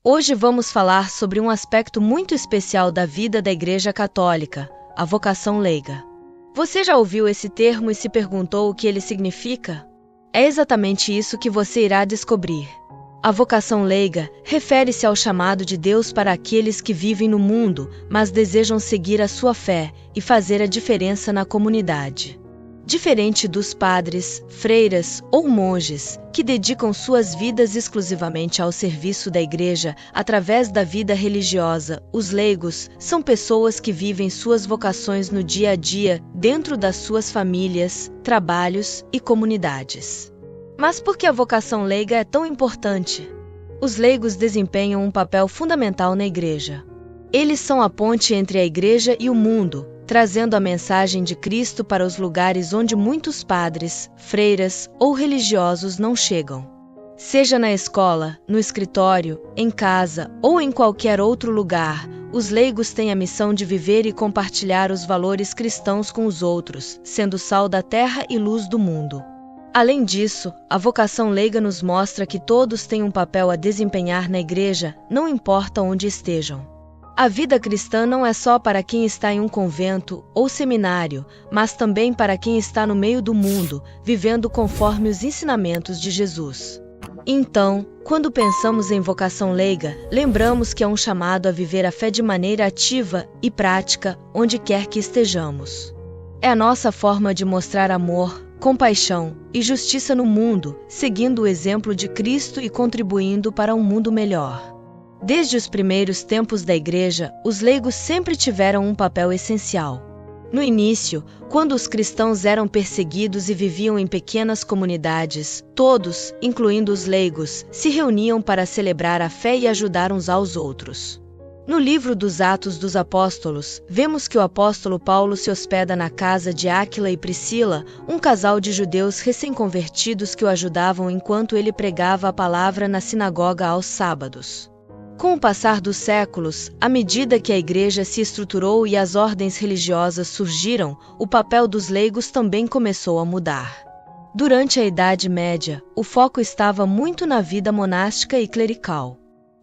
Hoje vamos falar sobre um aspecto muito especial da vida da Igreja Católica, a vocação leiga. Você já ouviu esse termo e se perguntou o que ele significa? É exatamente isso que você irá descobrir. A vocação leiga refere-se ao chamado de Deus para aqueles que vivem no mundo, mas desejam seguir a sua fé e fazer a diferença na comunidade. Diferente dos padres, freiras ou monges, que dedicam suas vidas exclusivamente ao serviço da Igreja através da vida religiosa, os leigos são pessoas que vivem suas vocações no dia a dia, dentro das suas famílias, trabalhos e comunidades. Mas por que a vocação leiga é tão importante? Os leigos desempenham um papel fundamental na Igreja. Eles são a ponte entre a Igreja e o mundo, trazendo a mensagem de Cristo para os lugares onde muitos padres, freiras ou religiosos não chegam. Seja na escola, no escritório, em casa ou em qualquer outro lugar, os leigos têm a missão de viver e compartilhar os valores cristãos com os outros, sendo sal da terra e luz do mundo. Além disso, a vocação leiga nos mostra que todos têm um papel a desempenhar na Igreja, não importa onde estejam. A vida cristã não é só para quem está em um convento ou seminário, mas também para quem está no meio do mundo, vivendo conforme os ensinamentos de Jesus. Então, quando pensamos em vocação leiga, lembramos que é um chamado a viver a fé de maneira ativa e prática, onde quer que estejamos. É a nossa forma de mostrar amor, compaixão e justiça no mundo, seguindo o exemplo de Cristo e contribuindo para um mundo melhor. Desde os primeiros tempos da Igreja, os leigos sempre tiveram um papel essencial. No início, quando os cristãos eram perseguidos e viviam em pequenas comunidades, todos, incluindo os leigos, se reuniam para celebrar a fé e ajudar uns aos outros. No livro dos Atos dos Apóstolos, vemos que o apóstolo Paulo se hospeda na casa de Áquila e Priscila, um casal de judeus recém-convertidos que o ajudavam enquanto ele pregava a palavra na sinagoga aos sábados. Com o passar dos séculos, à medida que a Igreja se estruturou e as ordens religiosas surgiram, o papel dos leigos também começou a mudar. Durante a Idade Média, o foco estava muito na vida monástica e clerical.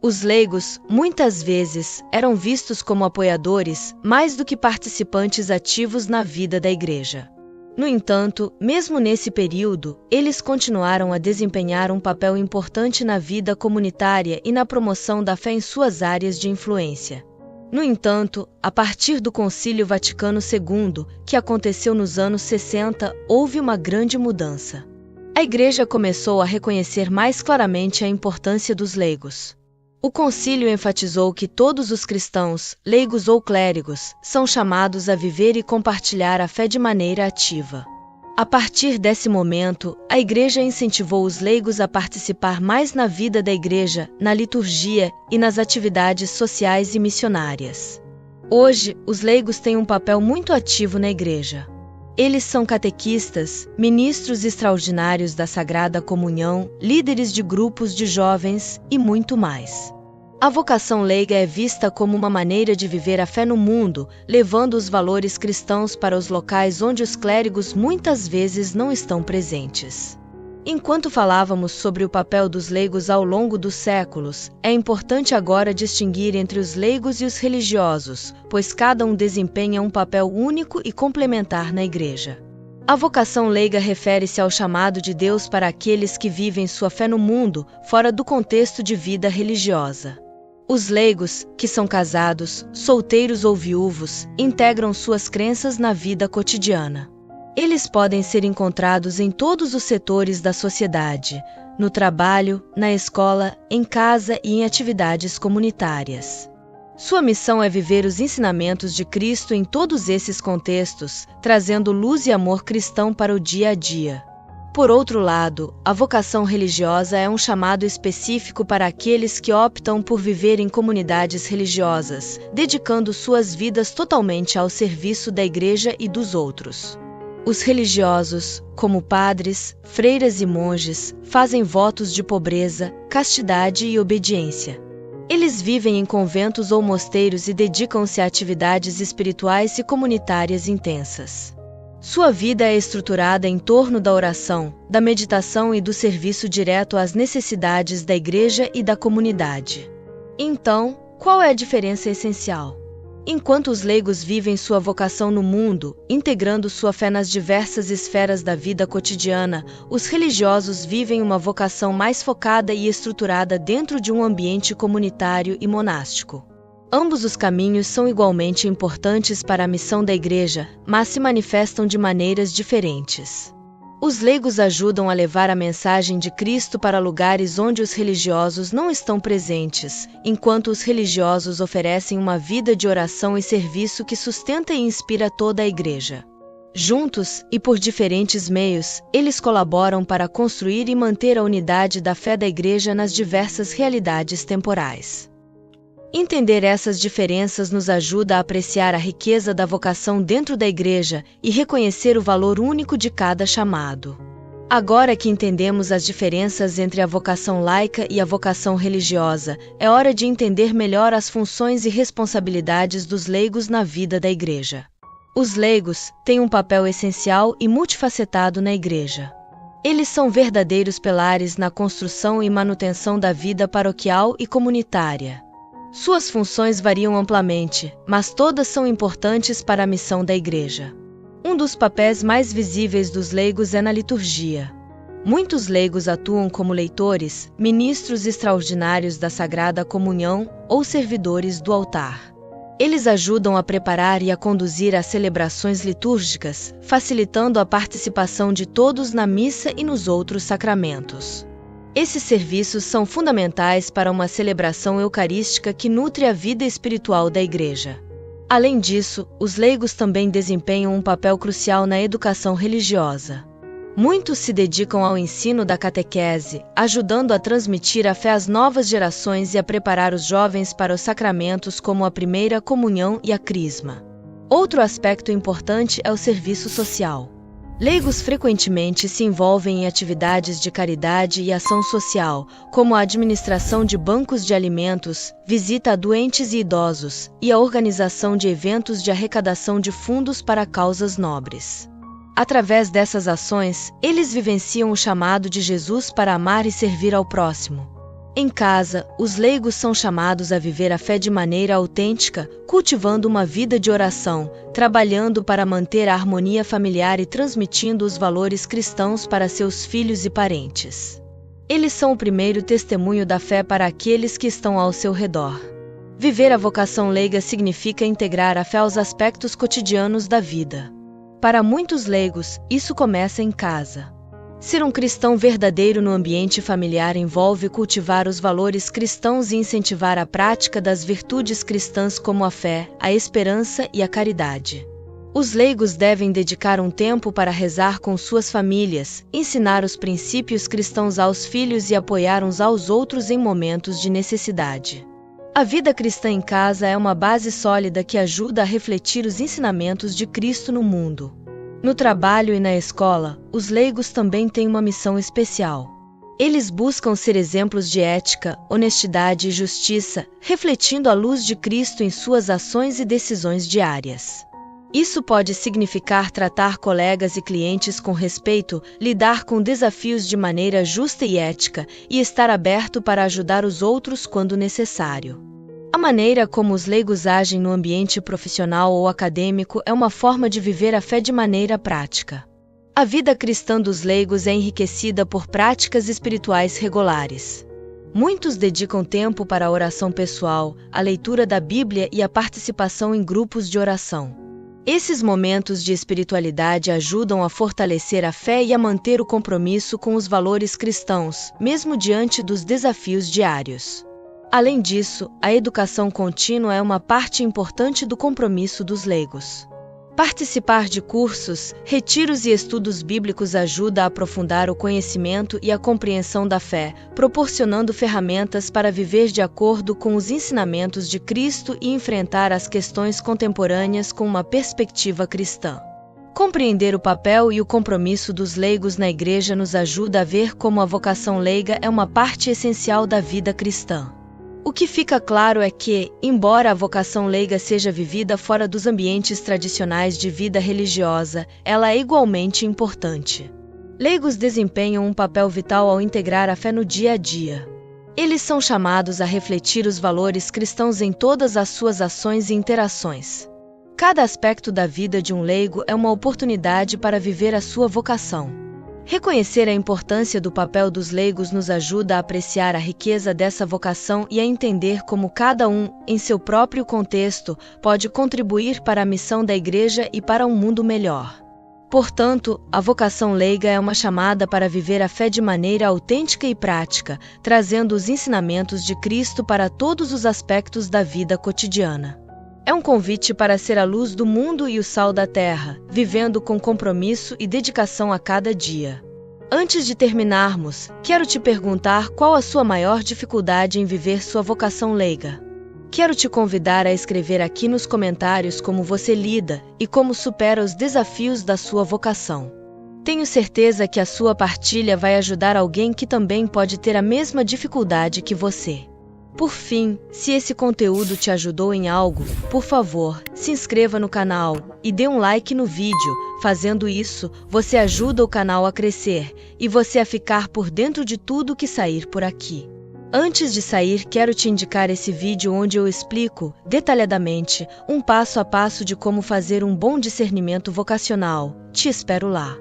Os leigos, muitas vezes, eram vistos como apoiadores, mais do que participantes ativos na vida da Igreja. No entanto, mesmo nesse período, eles continuaram a desempenhar um papel importante na vida comunitária e na promoção da fé em suas áreas de influência. No entanto, a partir do Concílio Vaticano II, que aconteceu nos anos 60, houve uma grande mudança. A Igreja começou a reconhecer mais claramente a importância dos leigos. O concílio enfatizou que todos os cristãos, leigos ou clérigos, são chamados a viver e compartilhar a fé de maneira ativa. A partir desse momento, a Igreja incentivou os leigos a participar mais na vida da Igreja, na liturgia e nas atividades sociais e missionárias. Hoje, os leigos têm um papel muito ativo na Igreja. Eles são catequistas, ministros extraordinários da Sagrada Comunhão, líderes de grupos de jovens e muito mais. A vocação leiga é vista como uma maneira de viver a fé no mundo, levando os valores cristãos para os locais onde os clérigos muitas vezes não estão presentes. Enquanto falávamos sobre o papel dos leigos ao longo dos séculos, é importante agora distinguir entre os leigos e os religiosos, pois cada um desempenha um papel único e complementar na Igreja. A vocação leiga refere-se ao chamado de Deus para aqueles que vivem sua fé no mundo, fora do contexto de vida religiosa. Os leigos, que são casados, solteiros ou viúvos, integram suas crenças na vida cotidiana. Eles podem ser encontrados em todos os setores da sociedade, no trabalho, na escola, em casa e em atividades comunitárias. Sua missão é viver os ensinamentos de Cristo em todos esses contextos, trazendo luz e amor cristão para o dia a dia. Por outro lado, a vocação religiosa é um chamado específico para aqueles que optam por viver em comunidades religiosas, dedicando suas vidas totalmente ao serviço da Igreja e dos outros. Os religiosos, como padres, freiras e monges, fazem votos de pobreza, castidade e obediência. Eles vivem em conventos ou mosteiros e dedicam-se a atividades espirituais e comunitárias intensas. Sua vida é estruturada em torno da oração, da meditação e do serviço direto às necessidades da Igreja e da comunidade. Então, qual é a diferença essencial? Enquanto os leigos vivem sua vocação no mundo, integrando sua fé nas diversas esferas da vida cotidiana, os religiosos vivem uma vocação mais focada e estruturada dentro de um ambiente comunitário e monástico. Ambos os caminhos são igualmente importantes para a missão da Igreja, mas se manifestam de maneiras diferentes. Os leigos ajudam a levar a mensagem de Cristo para lugares onde os religiosos não estão presentes, enquanto os religiosos oferecem uma vida de oração e serviço que sustenta e inspira toda a Igreja. Juntos, e por diferentes meios, eles colaboram para construir e manter a unidade da fé da Igreja nas diversas realidades temporais. Entender essas diferenças nos ajuda a apreciar a riqueza da vocação dentro da Igreja e reconhecer o valor único de cada chamado. Agora que entendemos as diferenças entre a vocação laica e a vocação religiosa, é hora de entender melhor as funções e responsabilidades dos leigos na vida da Igreja. Os leigos têm um papel essencial e multifacetado na Igreja. Eles são verdadeiros pilares na construção e manutenção da vida paroquial e comunitária. Suas funções variam amplamente, mas todas são importantes para a missão da Igreja. Um dos papéis mais visíveis dos leigos é na liturgia. Muitos leigos atuam como leitores, ministros extraordinários da Sagrada Comunhão ou servidores do altar. Eles ajudam a preparar e a conduzir as celebrações litúrgicas, facilitando a participação de todos na missa e nos outros sacramentos. Esses serviços são fundamentais para uma celebração eucarística que nutre a vida espiritual da Igreja. Além disso, os leigos também desempenham um papel crucial na educação religiosa. Muitos se dedicam ao ensino da catequese, ajudando a transmitir a fé às novas gerações e a preparar os jovens para os sacramentos como a primeira comunhão e a crisma. Outro aspecto importante é o serviço social. Leigos frequentemente se envolvem em atividades de caridade e ação social, como a administração de bancos de alimentos, visita a doentes e idosos, e a organização de eventos de arrecadação de fundos para causas nobres. Através dessas ações, eles vivenciam o chamado de Jesus para amar e servir ao próximo. Em casa, os leigos são chamados a viver a fé de maneira autêntica, cultivando uma vida de oração, trabalhando para manter a harmonia familiar e transmitindo os valores cristãos para seus filhos e parentes. Eles são o primeiro testemunho da fé para aqueles que estão ao seu redor. Viver a vocação leiga significa integrar a fé aos aspectos cotidianos da vida. Para muitos leigos, isso começa em casa. Ser um cristão verdadeiro no ambiente familiar envolve cultivar os valores cristãos e incentivar a prática das virtudes cristãs como a fé, a esperança e a caridade. Os leigos devem dedicar um tempo para rezar com suas famílias, ensinar os princípios cristãos aos filhos e apoiar uns aos outros em momentos de necessidade. A vida cristã em casa é uma base sólida que ajuda a refletir os ensinamentos de Cristo no mundo. No trabalho e na escola, os leigos também têm uma missão especial. Eles buscam ser exemplos de ética, honestidade e justiça, refletindo a luz de Cristo em suas ações e decisões diárias. Isso pode significar tratar colegas e clientes com respeito, lidar com desafios de maneira justa e ética, e estar aberto para ajudar os outros quando necessário. A maneira como os leigos agem no ambiente profissional ou acadêmico é uma forma de viver a fé de maneira prática. A vida cristã dos leigos é enriquecida por práticas espirituais regulares. Muitos dedicam tempo para a oração pessoal, a leitura da Bíblia e a participação em grupos de oração. Esses momentos de espiritualidade ajudam a fortalecer a fé e a manter o compromisso com os valores cristãos, mesmo diante dos desafios diários. Além disso, a educação contínua é uma parte importante do compromisso dos leigos. Participar de cursos, retiros e estudos bíblicos ajuda a aprofundar o conhecimento e a compreensão da fé, proporcionando ferramentas para viver de acordo com os ensinamentos de Cristo e enfrentar as questões contemporâneas com uma perspectiva cristã. Compreender o papel e o compromisso dos leigos na Igreja nos ajuda a ver como a vocação leiga é uma parte essencial da vida cristã. O que fica claro é que, embora a vocação leiga seja vivida fora dos ambientes tradicionais de vida religiosa, ela é igualmente importante. Leigos desempenham um papel vital ao integrar a fé no dia a dia. Eles são chamados a refletir os valores cristãos em todas as suas ações e interações. Cada aspecto da vida de um leigo é uma oportunidade para viver a sua vocação. Reconhecer a importância do papel dos leigos nos ajuda a apreciar a riqueza dessa vocação e a entender como cada um, em seu próprio contexto, pode contribuir para a missão da Igreja e para um mundo melhor. Portanto, a vocação leiga é uma chamada para viver a fé de maneira autêntica e prática, trazendo os ensinamentos de Cristo para todos os aspectos da vida cotidiana. É um convite para ser a luz do mundo e o sal da terra, vivendo com compromisso e dedicação a cada dia. Antes de terminarmos, quero te perguntar qual a sua maior dificuldade em viver sua vocação leiga. Quero te convidar a escrever aqui nos comentários como você lida e como supera os desafios da sua vocação. Tenho certeza que a sua partilha vai ajudar alguém que também pode ter a mesma dificuldade que você. Por fim, se esse conteúdo te ajudou em algo, por favor, se inscreva no canal e dê um like no vídeo. Fazendo isso, você ajuda o canal a crescer e você a ficar por dentro de tudo que sair por aqui. Antes de sair, quero te indicar esse vídeo onde eu explico, detalhadamente, um passo a passo de como fazer um bom discernimento vocacional. Te espero lá.